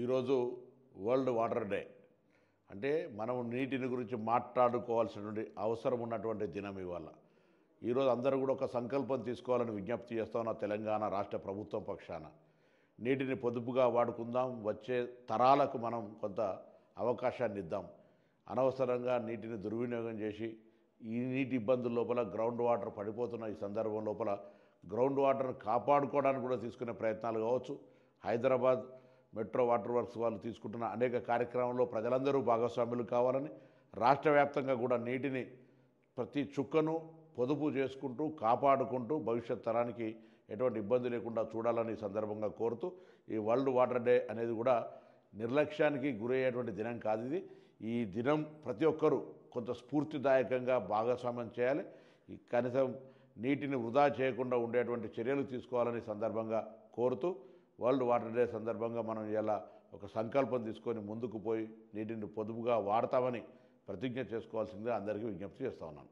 ఈరోజు world water day. అంటే మనం నీటిని గురించి మాట్లాడుకోవాల్సినటువంటి అవసరం ఉన్నటువంటి దినం ఇవాళ. ఈరోజు అందరూ కూడా ఒక సంకల్పం తీసుకోవాలని విజ్ఞప్తి చేస్తా ఉన్న తెలంగాణ రాష్ట్ర ప్రభుత్వం పక్షాన. నీటిని పొదుపుగా వాడుకుందాం, వచ్చే తరాలకు మనం కొంత అవకాశాన్ని ఇద్దాం. అనవసరంగా నీటిని దుర్వినియోగం చేసి ఈ నీటి ఇబ్బందుల లోపల గ్రౌండ్ వాటర్ పడిపోతున్న ఈ సందర్భం లోపల గ్రౌండ్ వాటర్ను కాపాడుకోవడానికి కూడా తీసుకునే ప్రయత్నాలు కావచ్చు. హైదరాబాద్ మెట్రో వాటర్ వర్క్స్ వాళ్ళు తీసుకుంటున్న అనేక కార్యక్రమాల్లో ప్రజలందరూ భాగస్వాములు కావాలని, రాష్ట్ర వ్యాప్తంగా కూడా నీటిని ప్రతి చుక్కను పొదుపు చేసుకుంటూ కాపాడుకుంటూ భవిష్యత్ తరానికి ఎటువంటి ఇబ్బంది లేకుండా చూడాలని సందర్భంగా కోరుతూ, ఈ వరల్డ్ వాటర్ డే అనేది కూడా నిర్లక్ష్యానికి గురయ్యేటువంటి దినం కాదు ఇది. ఈ దినం ప్రతి ఒక్కరూ కొంత స్ఫూర్తిదాయకంగా భాగస్వామ్యం చేయాలి. ఈ కనీసం నీటిని వృధా చేయకుండా ఉండేటువంటి చర్యలు తీసుకోవాలని సందర్భంగా కోరుతూ, వరల్డ్ వాటర్ డే సందర్భంగా మనం ఇలా ఒక సంకల్పం తీసుకొని ముందుకు పోయి నీటిని పొదుపుగా వాడతామని ప్రతిజ్ఞ చేసుకోవాల్సిందిగా అందరికీ విజ్ఞప్తి చేస్తూ ఉన్నాను.